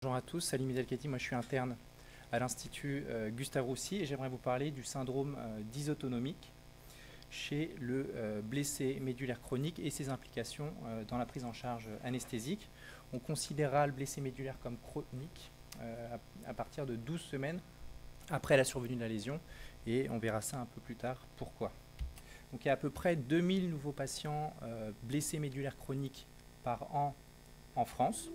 Bonjour à tous, Salim Edelkati, moi je suis interne à l'Institut Gustave Roussy et j'aimerais vous parler du syndrome dysautonomique chez le blessé médulaire chronique et ses implications dans la prise en charge anesthésique. On considérera le blessé médulaire comme chronique à partir de 12 semaines après la survenue de la lésion et on verra ça un peu plus tard pourquoi. Donc il y a à peu près 2000 nouveaux patients blessés médulaires chroniques par an en France,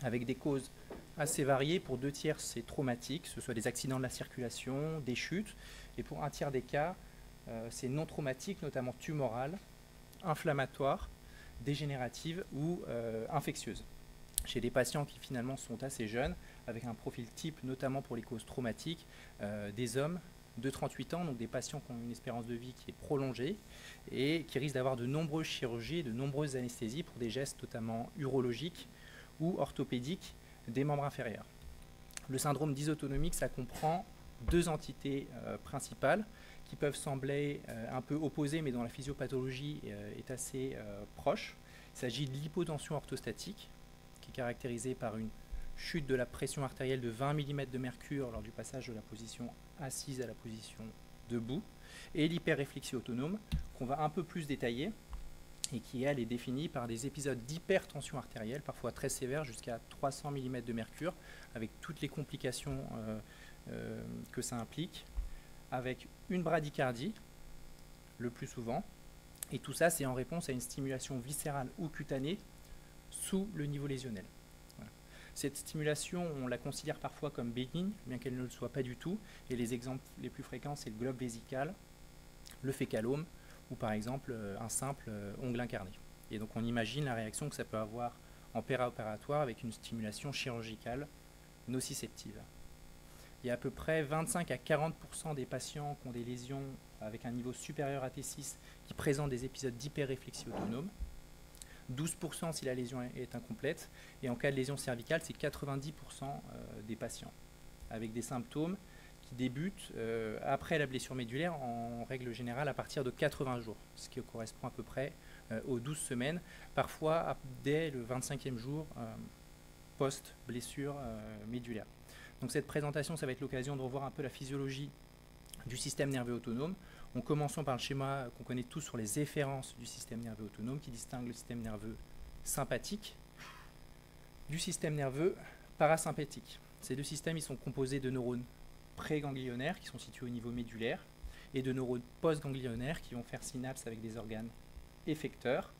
avec des causes assez variées. Pour 2/3, c'est traumatique, que ce soit des accidents de la circulation, des chutes, et pour 1/3 des cas, c'est non traumatique, notamment tumorale, inflammatoire, dégénérative ou infectieuse. Chez des patients qui finalement sont assez jeunes, avec un profil type notamment pour les causes traumatiques, des hommes de 38 ans, donc des patients qui ont une espérance de vie qui est prolongée et qui risquent d'avoir de nombreuses chirurgies, de nombreuses anesthésies pour des gestes notamment urologiques ou orthopédiques des membres inférieurs. Le syndrome dysautonomique, ça comprend deux entités principales qui peuvent sembler un peu opposées, mais dont la physiopathologie est assez proche. Il s'agit de l'hypotension orthostatique, qui est caractérisée par une chute de la pression artérielle de 20 mm de mercure lors du passage de la position assise à la position debout, et l'hyperréflexie autonome, qu'on va un peu plus détailler, et qui, elle, est définie par des épisodes d'hypertension artérielle, parfois très sévères, jusqu'à 300 mm de mercure, avec toutes les complications que ça implique, avec une bradycardie, le plus souvent, et tout ça, c'est en réponse à une stimulation viscérale ou cutanée sous le niveau lésionnel. Voilà. Cette stimulation, on la considère parfois comme bénigne, bien qu'elle ne le soit pas du tout, et les exemples les plus fréquents, c'est le globe vésical, le fécalome, ou par exemple un simple ongle incarné. Et donc on imagine la réaction que ça peut avoir en péra-opératoire avec une stimulation chirurgicale nociceptive. Il y a à peu près 25 à 40% des patients qui ont des lésions avec un niveau supérieur à T6 qui présentent des épisodes d'hyperréflexie autonome, 12% si la lésion est incomplète, et en cas de lésion cervicale, c'est 90% des patients, avec des symptômes qui débutent après la blessure médulaire, en règle générale à partir de 80 jours, ce qui correspond à peu près aux 12 semaines, parfois dès le 25e jour post-blessure médulaire. Donc cette présentation, ça va être l'occasion de revoir un peu la physiologie du système nerveux autonome, en commençant par le schéma qu'on connaît tous sur les efférences du système nerveux autonome, qui distingue le système nerveux sympathique du système nerveux parasympathique. Ces deux systèmes, ils sont composés de neurones préganglionnaires qui sont situés au niveau médulaire et de neurones postganglionnaires qui vont faire synapse avec des organes effecteurs.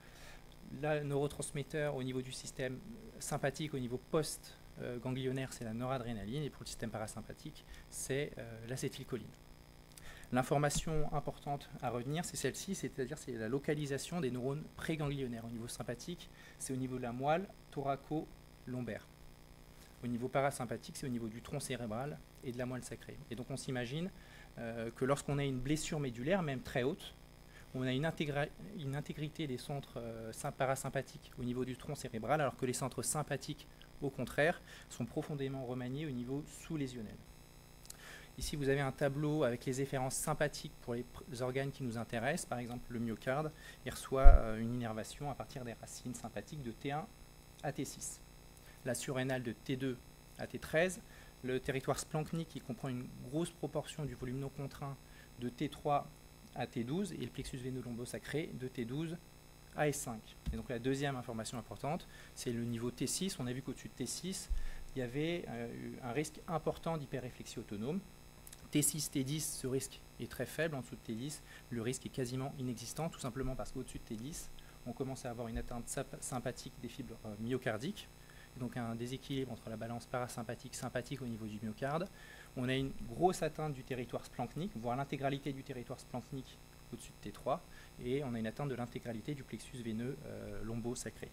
Le neurotransmetteur au niveau du système sympathique, au niveau post-ganglionnaire, c'est la noradrénaline, et pour le système parasympathique, c'est l'acétylcholine. L'information importante à retenir, c'est celle-ci, c'est-à-dire c'est la localisation des neurones préganglionnaires. Au niveau sympathique, c'est au niveau de la moelle thoraco-lombaire. Au niveau parasympathique, c'est au niveau du tronc cérébral et de la moelle sacrée. Et donc on s'imagine que lorsqu'on a une blessure médulaire, même très haute, on a une intégrité des centres parasympathiques au niveau du tronc cérébral, alors que les centres sympathiques, au contraire, sont profondément remaniés au niveau sous-lésionnel. Ici, vous avez un tableau avec les efférences sympathiques pour les organes qui nous intéressent. Par exemple, le myocarde, il reçoit une innervation à partir des racines sympathiques de T1 à T6. La surrénale de T2 à T13, le territoire splanchnique qui comprend une grosse proportion du volume non contraint de T3 à T12 et le plexus veineux lombosacré de T12 à S5. Et donc la deuxième information importante, c'est le niveau T6. On a vu qu'au-dessus de T6, il y avait un risque important d'hyperréflexie autonome. T6, T10, ce risque est très faible. En dessous de T10, le risque est quasiment inexistant, tout simplement parce qu'au-dessus de T10, on commence à avoir une atteinte sympathique des fibres myocardiques, donc un déséquilibre entre la balance parasympathique-sympathique au niveau du myocarde. On a une grosse atteinte du territoire splanchnique, voire l'intégralité du territoire splanchnique au-dessus de T3, et on a une atteinte de l'intégralité du plexus veineux lombosacré.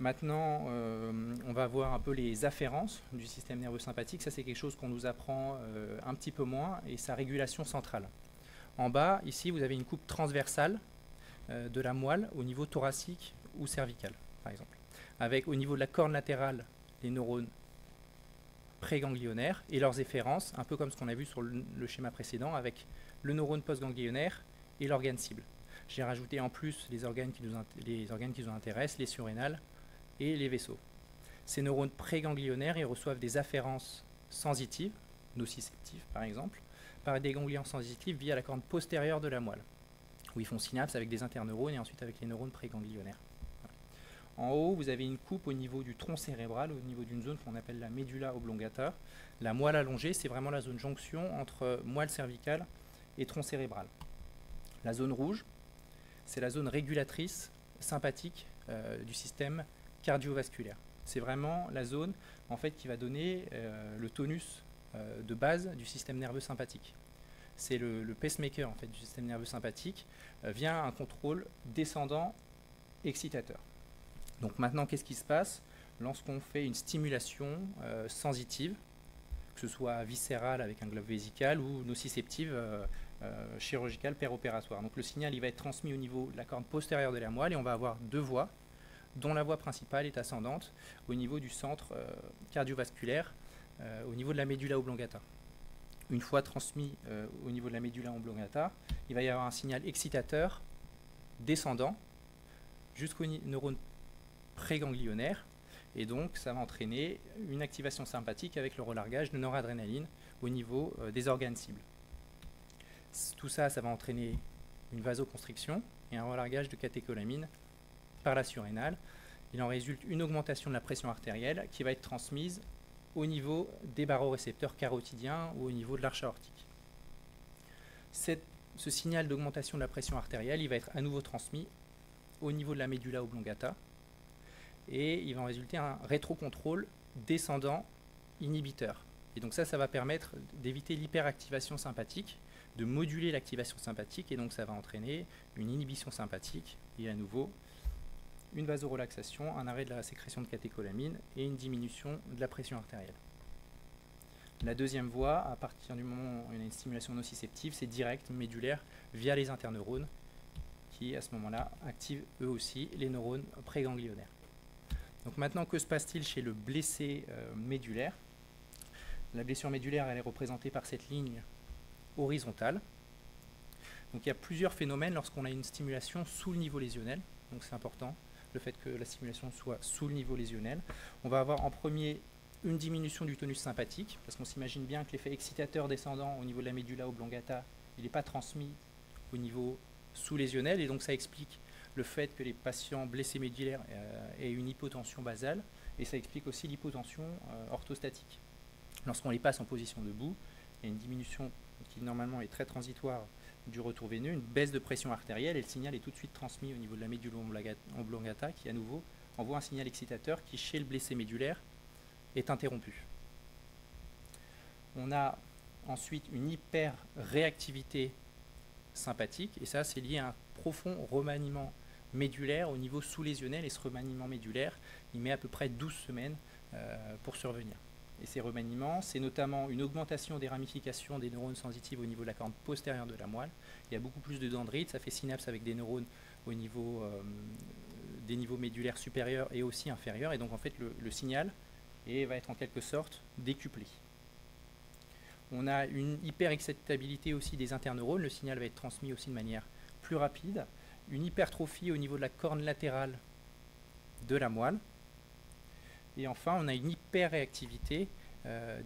Maintenant, on va voir un peu les afférences du système nerveux sympathique. Ça, c'est quelque chose qu'on nous apprend un petit peu moins, et sa régulation centrale. En bas, ici, vous avez une coupe transversale de la moelle au niveau thoracique ou cervical, par exemple, avec au niveau de la corne latérale les neurones préganglionnaires et leurs efférences, un peu comme ce qu'on a vu sur le schéma précédent, avec le neurone postganglionnaire et l'organe cible. J'ai rajouté en plus les organes qui nous intéressent, les surrénales et les vaisseaux. Ces neurones préganglionnaires, ils reçoivent des afférences sensitives, nociceptives par exemple, par des ganglions sensitifs via la corne postérieure de la moelle, où ils font synapse avec des interneurones et ensuite avec les neurones préganglionnaires. En haut, vous avez une coupe au niveau du tronc cérébral, au niveau d'une zone qu'on appelle la médulla oblongata. La moelle allongée, c'est vraiment la zone jonction entre moelle cervicale et tronc cérébral. La zone rouge, c'est la zone régulatrice sympathique du système cardiovasculaire. C'est vraiment la zone en fait, qui va donner le tonus de base du système nerveux sympathique. C'est le pacemaker en fait, du système nerveux sympathique via un contrôle descendant excitateur. Donc maintenant, qu'est-ce qui se passe lorsqu'on fait une stimulation sensitive, que ce soit viscérale avec un globe vésical ou nociceptive chirurgicale péropératoire. Donc le signal il va être transmis au niveau de la corne postérieure de la moelle et on va avoir deux voies, dont la voie principale est ascendante au niveau du centre cardiovasculaire, au niveau de la médulla oblongata. Une fois transmis au niveau de la médulla oblongata, il va y avoir un signal excitateur descendant jusqu'au neurone préganglionnaire, et donc ça va entraîner une activation sympathique avec le relargage de noradrénaline au niveau des organes cibles. Tout ça, ça va entraîner une vasoconstriction et un relargage de catécholamine par la surrénale. Il en résulte une augmentation de la pression artérielle qui va être transmise au niveau des barorécepteurs carotidiens ou au niveau de l'arche aortique. Ce signal d'augmentation de la pression artérielle, il va être à nouveau transmis au niveau de la médulla oblongata, et il va en résulter un rétrocontrôle descendant inhibiteur. Et donc ça va permettre d'éviter l'hyperactivation sympathique, de moduler l'activation sympathique, et donc ça va entraîner une inhibition sympathique et à nouveau une vasorelaxation, un arrêt de la sécrétion de catécholamine et une diminution de la pression artérielle. La deuxième voie, à partir du moment où il y a une stimulation nociceptive, c'est direct, médulaire, via les interneurones, qui à ce moment-là activent eux aussi les neurones préganglionnaires. Donc maintenant, que se passe-t-il chez le blessé médulaire? La blessure médulaire, elle est représentée par cette ligne horizontale. Donc il y a plusieurs phénomènes lorsqu'on a une stimulation sous le niveau lésionnel. Donc c'est important, le fait que la stimulation soit sous le niveau lésionnel. On va avoir en premier une diminution du tonus sympathique, parce qu'on s'imagine bien que l'effet excitateur descendant au niveau de la médulla oblongata, il n'est pas transmis au niveau sous-lésionnel, et donc ça explique le fait que les patients blessés médulaires aient une hypotension basale, et ça explique aussi l'hypotension orthostatique. Lorsqu'on les passe en position debout, il y a une diminution qui normalement est très transitoire du retour veineux, une baisse de pression artérielle, et le signal est tout de suite transmis au niveau de la médulla oblongata, qui à nouveau envoie un signal excitateur qui, chez le blessé médulaire, est interrompu. On a ensuite une hyperréactivité sympathique, et ça c'est lié à un profond remaniement médulaire au niveau sous-lésionnel, et ce remaniement médulaire, il met à peu près 12 semaines pour survenir. Et ces remaniements, c'est notamment une augmentation des ramifications des neurones sensitifs au niveau de la corne postérieure de la moelle. Il y a beaucoup plus de dendrites, ça fait synapse avec des neurones au niveau des niveaux médulaires supérieurs et aussi inférieurs, et donc en fait le signal va être en quelque sorte décuplé. On a une hyperexcitabilité aussi des interneurones, le signal va être transmis aussi de manière plus rapide, une hypertrophie au niveau de la corne latérale de la moelle, et enfin on a une hyperréactivité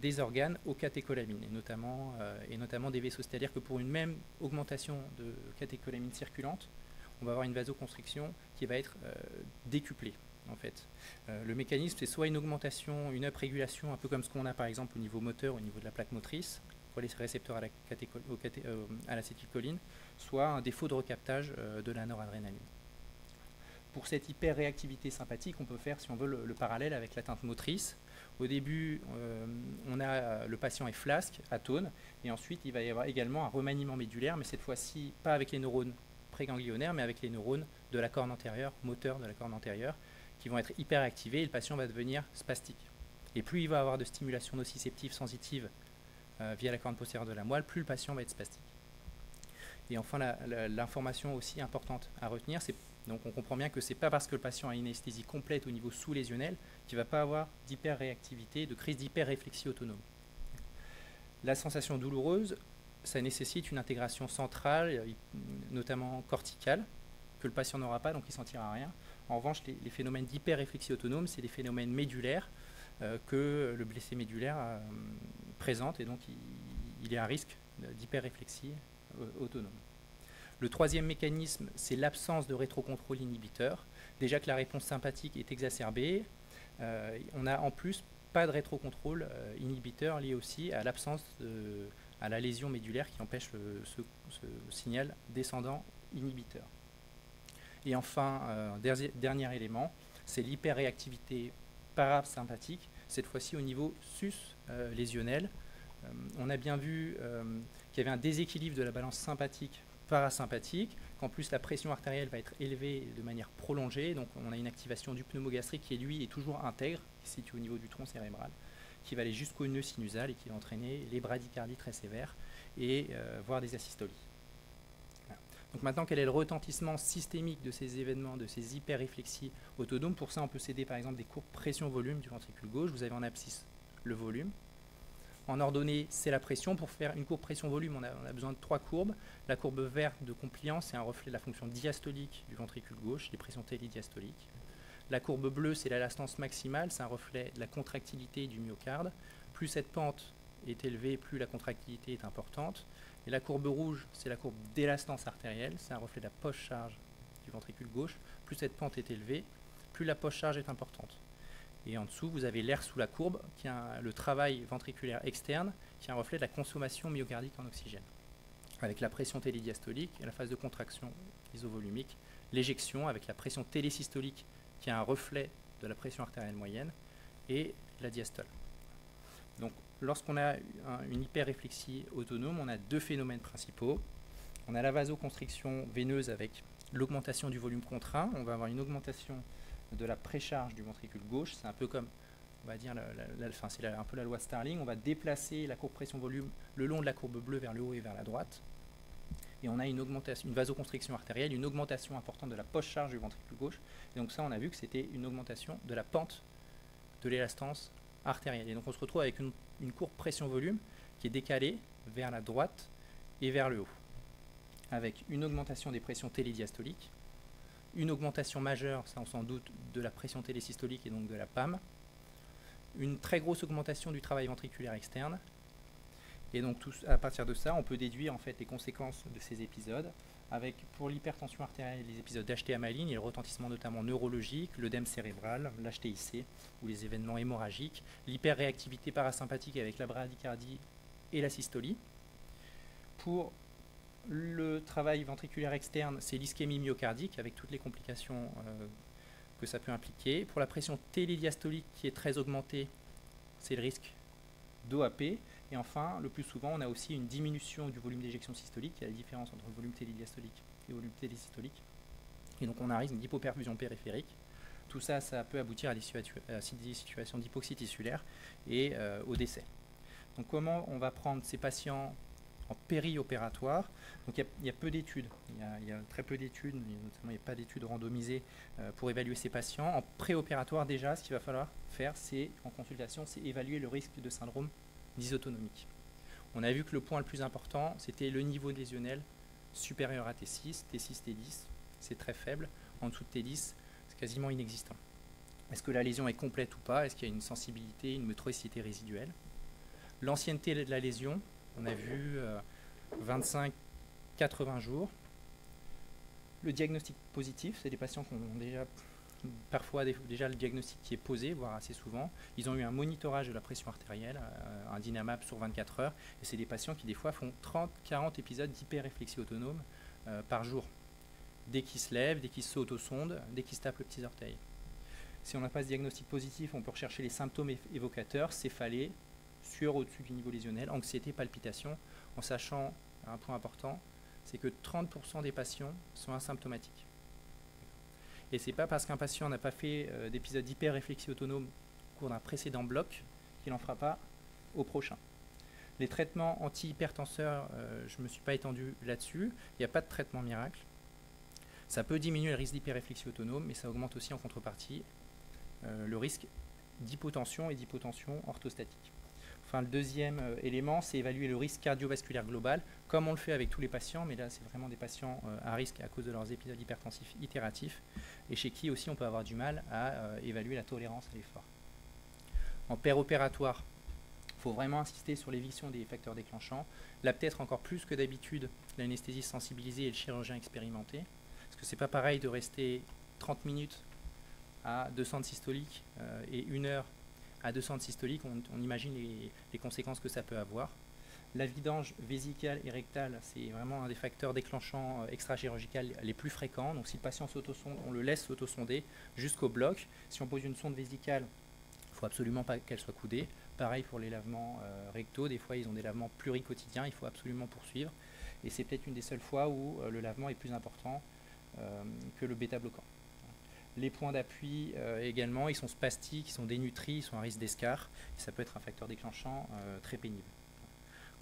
des organes aux catécholamines, et notamment des vaisseaux. C'est-à-dire que pour une même augmentation de catécholamine circulante, on va avoir une vasoconstriction qui va être décuplée. En fait, le mécanisme, c'est soit une augmentation, une uprégulation, un peu comme ce qu'on a par exemple au niveau moteur, au niveau de la plaque motrice, pour les récepteurs à l'acétylcholine, soit un défaut de recaptage de la noradrénaline. Pour cette hyperréactivité sympathique, on peut faire, si on veut, le parallèle avec l'atteinte motrice. Au début, le patient est flasque, atone, et ensuite il va y avoir également un remaniement médulaire, mais cette fois-ci pas avec les neurones préganglionnaires, mais avec les neurones de la corne antérieure, moteurs de la corne antérieure, qui vont être hyperactivés, et le patient va devenir spastique. Et plus il va avoir de stimulation nociceptive sensitive via la corne postérieure de la moelle, plus le patient va être spastique. Et enfin, l'information aussi importante à retenir, c'est donc on comprend bien que ce n'est pas parce que le patient a une anesthésie complète au niveau sous-lésionnel qu'il ne va pas avoir d'hyperréactivité, de crise d'hyperréflexie autonome. La sensation douloureuse, ça nécessite une intégration centrale, notamment corticale, que le patient n'aura pas, donc il ne sentira rien. En revanche, les phénomènes d'hyperréflexie autonome, c'est des phénomènes médulaires que le blessé médulaire présente, et donc il est à risque d'hyperréflexie autonome. Le troisième mécanisme, c'est l'absence de rétrocontrôle inhibiteur. Déjà que la réponse sympathique est exacerbée, on a en plus pas de rétrocontrôle inhibiteur lié aussi à l'absence à la lésion médulaire qui empêche ce signal descendant inhibiteur. Et enfin, dernier élément, c'est l'hyperréactivité parasympathique, cette fois-ci au niveau sus-lésionnel. On a bien vu qu'il y avait un déséquilibre de la balance sympathique parasympathique, qu'en plus la pression artérielle va être élevée de manière prolongée, donc on a une activation du pneumogastrique qui lui est toujours intègre, qui se situe au niveau du tronc cérébral, qui va aller jusqu'au nœud sinusal et qui va entraîner les bradycardies très sévères et voire des asystolies. Voilà. Donc maintenant, quel est le retentissement systémique de ces événements, de ces hyperréflexies autonomes? Pour ça, on peut s'aider par exemple des courbes pression-volume du ventricule gauche. Vous avez en abscisse le volume. En ordonnée, c'est la pression. Pour faire une courbe pression-volume, on a besoin de 3 courbes. La courbe verte de compliance, c'est un reflet de la fonction diastolique du ventricule gauche, les pressions télédiastoliques. La courbe bleue, c'est l'élastance maximale, c'est un reflet de la contractilité du myocarde. Plus cette pente est élevée, plus la contractilité est importante. Et la courbe rouge, c'est la courbe d'élastance artérielle, c'est un reflet de la post-charge du ventricule gauche. Plus cette pente est élevée, plus la post-charge est importante. Et en dessous, vous avez l'air sous la courbe, qui a le travail ventriculaire externe, qui est un reflet de la consommation myocardique en oxygène. Avec la pression télédiastolique et la phase de contraction isovolumique, l'éjection avec la pression télésystolique, qui est un reflet de la pression artérielle moyenne, et la diastole. Donc, lorsqu'on a une hyperréflexie autonome, on a 2 phénomènes principaux. On a la vasoconstriction veineuse avec l'augmentation du volume contraint. On va avoir une augmentation de la précharge du ventricule gauche. C'est un peu comme, on va dire, c'est un peu la loi de Starling. On va déplacer la courbe pression-volume le long de la courbe bleue vers le haut et vers la droite. Et on a une vasoconstriction artérielle, une augmentation importante de la post-charge du ventricule gauche. Et donc ça, on a vu que c'était une augmentation de la pente de l'élastance artérielle. Et donc on se retrouve avec une courbe pression-volume qui est décalée vers la droite et vers le haut, avec une augmentation des pressions télédiastoliques, une augmentation majeure, ça on s'en doute, de la pression télésystolique et donc de la PAM, une très grosse augmentation du travail ventriculaire externe. Et donc à partir de ça, on peut déduire en fait les conséquences de ces épisodes, avec pour l'hypertension artérielle les épisodes d'HTA maligne et le retentissement notamment neurologique, l'œdème cérébral, l'HTIC ou les événements hémorragiques, l'hyperréactivité parasympathique avec la bradycardie et la systolie. Pour le travail ventriculaire externe, c'est l'ischémie myocardique avec toutes les complications que ça peut impliquer. Pour la pression télédiastolique qui est très augmentée, c'est le risque d'OAP. Et enfin, le plus souvent, on a aussi une diminution du volume d'éjection systolique. Il y a la différence entre le volume télédiastolique et le volume télésystolique. Et donc on a un risque d'hypoperfusion périphérique. Tout ça, ça peut aboutir à des situations d'hypoxie tissulaire et au décès. Donc comment on va prendre ces patients en périopératoire? Donc il y a peu d'études, il y a très peu d'études, notamment il n'y a pas d'études randomisées pour évaluer ces patients. En préopératoire déjà, ce qu'il va falloir faire, c'est en consultation, c'est évaluer le risque de syndrome dysautonomique. On a vu que le point le plus important, c'était le niveau lésionnel supérieur à T6, T6, T10, c'est très faible. En dessous de T10, c'est quasiment inexistant. Est-ce que la lésion est complète ou pas? Est-ce qu'il y a une sensibilité, une motricité résiduelle? L'ancienneté de la lésion, on a vu 25-80 jours. Le diagnostic positif, c'est des patients qui ont déjà parfois déjà le diagnostic qui est posé, voire assez souvent. Ils ont eu un monitorage de la pression artérielle, un Dynamap sur 24 heures, et c'est des patients qui des fois font 30-40 épisodes d'hyperréflexie autonome par jour. Dès qu'ils se lèvent, dès qu'ils sautent aux sondes, dès qu'ils se tapent le petit orteil. Si on n'a pas ce diagnostic positif, on peut rechercher les symptômes évocateurs, céphalée, sueur au-dessus du niveau lésionnel, anxiété, palpitation, en sachant un point important, c'est que 30% des patients sont asymptomatiques. Et ce n'est pas parce qu'un patient n'a pas fait d'épisode d'hyperréflexie autonome au cours d'un précédent bloc qu'il n'en fera pas au prochain. Les traitements anti-hypertenseurs, je ne me suis pas étendu là-dessus, il n'y a pas de traitement miracle. Ça peut diminuer le risque d'hyperréflexie autonome, mais ça augmente aussi en contrepartie le risque d'hypotension et d'hypotension orthostatique. Il Enfin, le deuxième élément, c'est évaluer le risque cardiovasculaire global, comme on le fait avec tous les patients, mais là, c'est vraiment des patients à risque à cause de leurs épisodes hypertensifs itératifs, et chez qui aussi on peut avoir du mal à évaluer la tolérance à l'effort. En péropératoire, il faut vraiment insister sur l'éviction des facteurs déclenchants. Là, peut-être encore plus que d'habitude, l'anesthésiste sensibilisé et le chirurgien expérimenté, parce que c'est pas pareil de rester 30 minutes à 200 de systolique et 1 heure à 200 de systolique, on imagine les conséquences que ça peut avoir. La vidange vésicale et rectale, c'est vraiment un des facteurs déclenchants extra-chirurgicales les plus fréquents. Donc si le patient s'autosonde, on le laisse s'autosonder jusqu'au bloc. Si on pose une sonde vésicale, il ne faut absolument pas qu'elle soit coudée. Pareil pour les lavements rectaux, des fois ils ont des lavements pluriquotidiens, il faut absolument poursuivre. Et c'est peut-être une des seules fois où le lavement est plus important que le bêta-bloquant. Les points d'appui également, ils sont spastiques, ils sont dénutris, ils sont à risque d'escarre. Ça peut être un facteur déclenchant très pénible.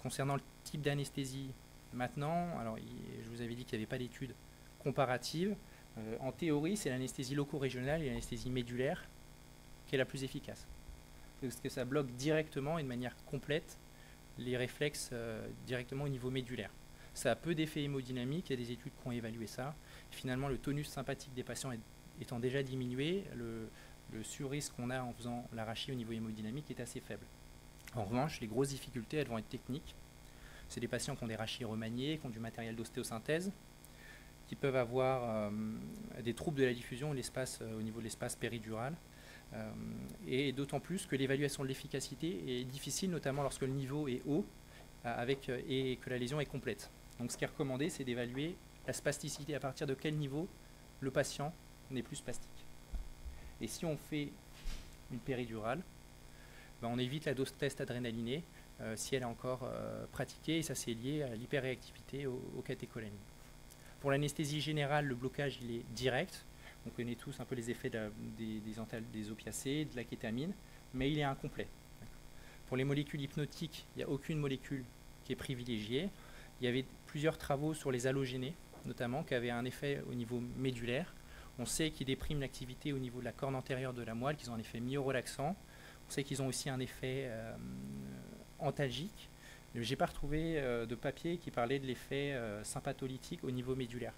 Concernant le type d'anesthésie, maintenant, alors je vous avais dit qu'il n'y avait pas d'études comparatives. En théorie, c'est l'anesthésie loco-régionale et l'anesthésie médulaire qui est la plus efficace. Parce que ça bloque directement et de manière complète les réflexes directement au niveau médulaire. Ça a peu d'effet hémodynamique, il y a des études qui ont évalué ça. Finalement, le tonus sympathique des patients étant déjà diminué, le sur-risque qu'on a en faisant l'arachie au niveau hémodynamique est assez faible. En revanche, les grosses difficultés, elles vont être techniques. C'est des patients qui ont des rachis remaniés, qui ont du matériel d'ostéosynthèse, qui peuvent avoir des troubles de la diffusion au niveau de l'espace péridural, et d'autant plus que l'évaluation de l'efficacité est difficile, notamment lorsque le niveau est haut et que la lésion est complète. Donc ce qui est recommandé, c'est d'évaluer la spasticité, à partir de quel niveau le patient n'est plus spastique. Et si on fait une péridurale, ben on évite la dose test adrénalinée si elle est encore pratiquée, et ça c'est lié à l'hyperréactivité aux catécholamines. Pour l'anesthésie générale, le blocage il est direct. On connaît tous un peu les effets des opiacés, de la kétamine, mais il est incomplet. Pour les molécules hypnotiques, il n'y a aucune molécule qui est privilégiée. Il y avait plusieurs travaux sur les halogénés, notamment, qui avaient un effet au niveau médulaire. On sait qu'ils dépriment l'activité au niveau de la corne antérieure de la moelle, qu'ils ont un effet myorelaxant. On sait qu'ils ont aussi un effet antalgique. Je n'ai pas retrouvé de papier qui parlait de l'effet sympatholytique au niveau médulaire.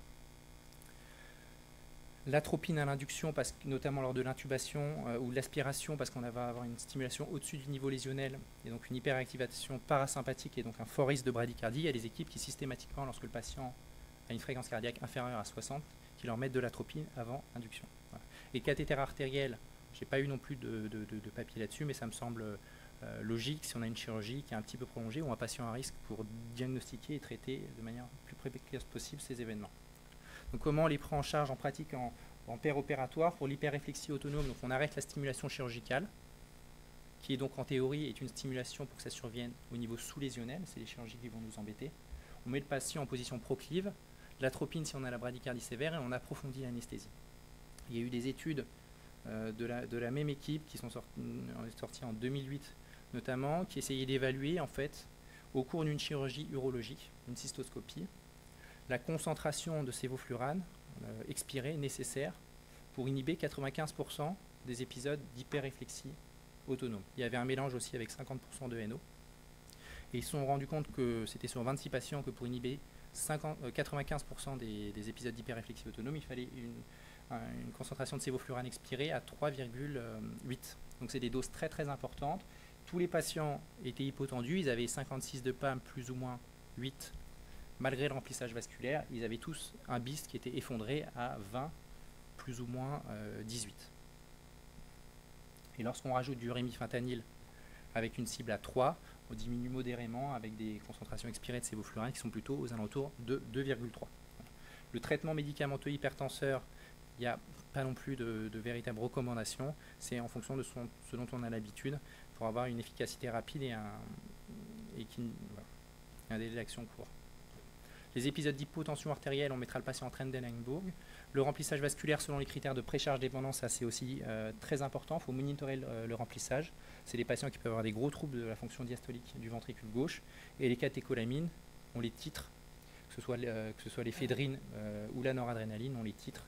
L'atropine à l'induction, notamment lors de l'intubation ou de l'aspiration, parce qu'on va avoir une stimulation au-dessus du niveau lésionnel, et donc une hyperactivation parasympathique et donc un fort risque de bradycardie. Il y a des équipes qui systématiquement, lorsque le patient a une fréquence cardiaque inférieure à 60, qui leur mettent de l'atropine avant induction. Voilà. Et le cathéter artériel, je n'ai pas eu non plus de papier là-dessus, mais ça me semble logique si on a une chirurgie qui est un petit peu prolongée ou un patient à risque pour diagnostiquer et traiter de manière plus précoce possible ces événements. Donc comment on les prend en charge en pratique en péropératoire pour l'hyperréflexie autonome? Donc on arrête la stimulation chirurgicale, qui est donc en théorie est une stimulation pour que ça survienne au niveau sous-lésionnel, c'est les chirurgies qui vont nous embêter. On met le patient en position proclive, l'atropine si on a la bradycardie sévère, et on approfondit l'anesthésie. Il y a eu des études de la même équipe qui sont sorties en 2008 notamment, qui essayaient d'évaluer en fait au cours d'une chirurgie urologique, une cystoscopie, la concentration de sévoflurane expirée nécessaire pour inhiber 95% des épisodes d'hyperréflexie autonome. Il y avait un mélange aussi avec 50% de NO. Et ils se sont rendus compte que c'était sur 26 patients que pour inhiber 95% des épisodes d'hyperréflexie autonome, il fallait une concentration de sévoflurane expirée à 3,8. Donc c'est des doses très très importantes. Tous les patients étaient hypotendus, ils avaient 56 de PAM plus ou moins 8. Malgré le remplissage vasculaire, ils avaient tous un BIS qui était effondré à 20 plus ou moins 18. Et lorsqu'on rajoute du rémifentanil avec une cible à 3, on diminue modérément avec des concentrations expirées de sévoflurane qui sont plutôt aux alentours de 2,3. Le traitement médicamenteux hypertenseur, il n'y a pas non plus de véritable recommandation, c'est en fonction de ce dont on a l'habitude pour avoir une efficacité rapide et un délai d'action court. Les épisodes d'hypotension artérielle, on mettra le patient en Trendelenburg. Le remplissage vasculaire selon les critères de précharge dépendance, ça c'est aussi très important. Il faut monitorer le remplissage. C'est des patients qui peuvent avoir des gros troubles de la fonction diastolique du ventricule gauche. Et les catécholamines, on les titre, que ce soit l'éphédrine ou la noradrénaline, on les titre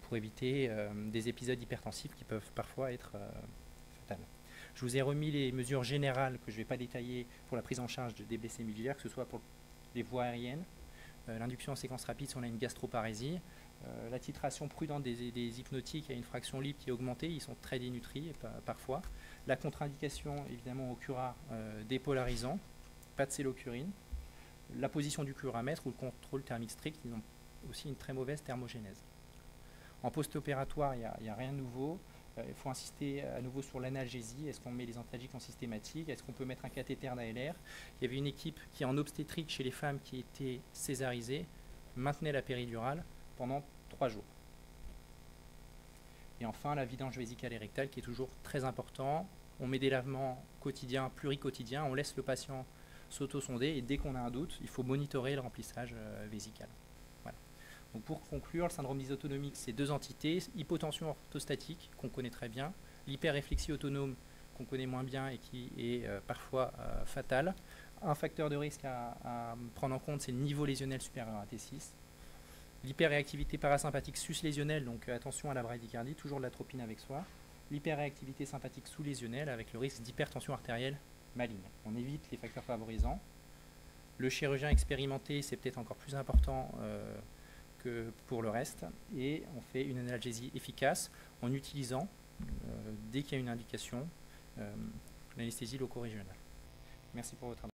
pour éviter des épisodes hypertensifs qui peuvent parfois être fatals. Je vous ai remis les mesures générales que je ne vais pas détailler pour la prise en charge des blessés médulaires, que ce soit pour les voies aériennes, l'induction en séquence rapide si on a une gastroparésie, la titration prudente des hypnotiques à une fraction libre qui est augmentée, ils sont très dénutris parfois. La contre-indication évidemment au curat dépolarisant, pas de cellocurine. La position du curamètre ou le contrôle thermique strict, ils ont aussi une très mauvaise thermogénèse. En post-opératoire, il n'y a rien de nouveau. Il faut insister à nouveau sur l'analgésie. Est-ce qu'on met les antalgiques en systématique? Est-ce qu'on peut mettre un cathéter d'ALR? Il y avait une équipe qui, en obstétrique chez les femmes qui étaient césarisées, maintenait la péridurale pendant 3 jours. Et enfin, la vidange vésicale et rectale qui est toujours très important. On met des lavements quotidiens, pluriquotidiens, on laisse le patient s'auto-sonder et dès qu'on a un doute, il faut monitorer le remplissage vésical. Voilà. Donc pour conclure, le syndrome dysautonomique, c'est 2 entités, hypotension orthostatique qu'on connaît très bien, l'hyperréflexie autonome qu'on connaît moins bien et qui est parfois fatale. Un facteur de risque à prendre en compte, c'est le niveau lésionnel supérieur à T6. L'hyperréactivité parasympathique suslésionnelle, donc attention à la bradycardie, toujours de l'atropine avec soi. L'hyperréactivité sympathique sous-lésionnelle avec le risque d'hypertension artérielle maligne. On évite les facteurs favorisants. Le chirurgien expérimenté, c'est peut-être encore plus important que pour le reste. Et on fait une analgésie efficace en utilisant, dès qu'il y a une indication, l'anesthésie loco-régionale. Merci pour votre attention.